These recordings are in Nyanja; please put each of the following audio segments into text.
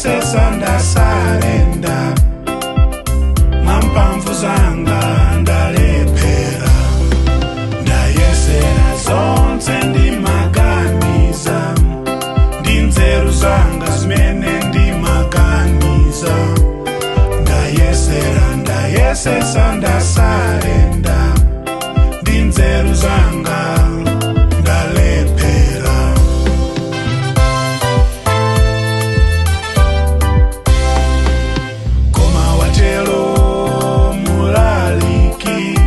ndayesesa ndasarenda mwamphamvu zanga ndalephera ndayesera zonse ndimaganiza ndi nzeru zanga zimene ndimaganiza ndayesesa ndasarenda ndi nzeru zanga ndalephera koma watelo mulaliki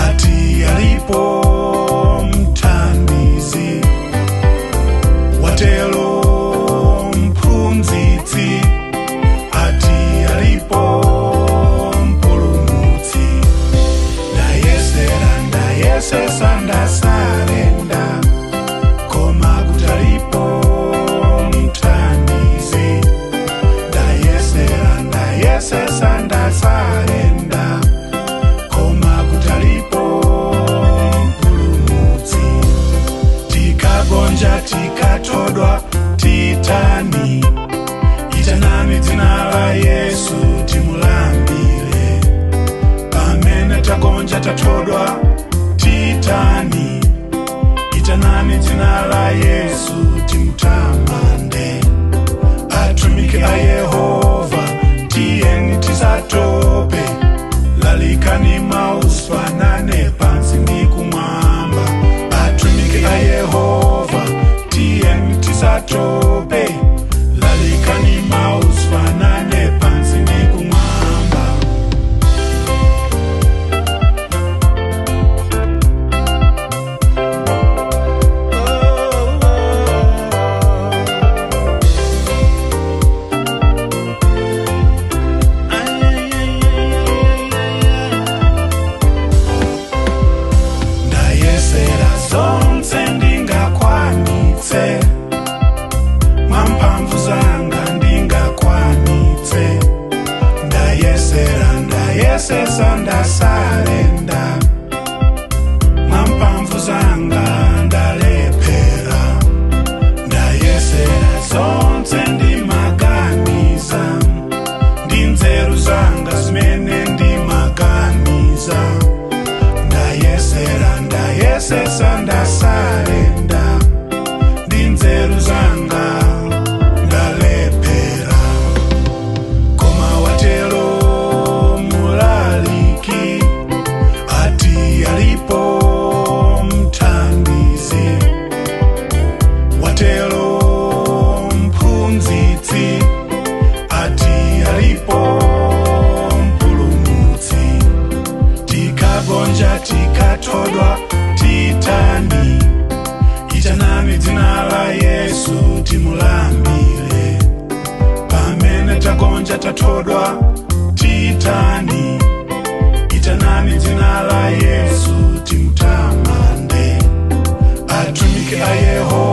ati alipo mthandizi watelo mphunzitsi ati alipo mpulumutsi ndayesesa ndasarenda koma kutalipo mthandizi ndayesesa ndasarenda koma kutalipo mpulumutsi tikagonja tikathodwa titani itanani dzina la Yesu timulambire pamene tagonja tathodwa titani itanani dzina la Yesu timutamande atumiki a Yehova tiyeni tisatope lalikani mausfanane pansi ndi kumwamba atumiki a Yehova tiyeni tisatope lalikani mausfanane pansi ndi kumwamba ndayesera zonse ndingakwanitse mwamphamvu zanga ndingakwanitse ndayesesa ndasarenda mwamphamvu zanga ndalephera ndayesera zonse ndimaganiza ndi nzeru zanga zimene ndimaganiza ndayesesa ndasarenda ndi nzeru zanga ndalephera koma watelo mulaliki ati alipo mthandizi watelo mphunzitsi ati alipo mpulumutsi tikagonja tikathodwa titani itanani dzina la Yesu timulambire pamene tagonja tathodwa titani itanani dzina la Yesu timutamande atumiki a Yehova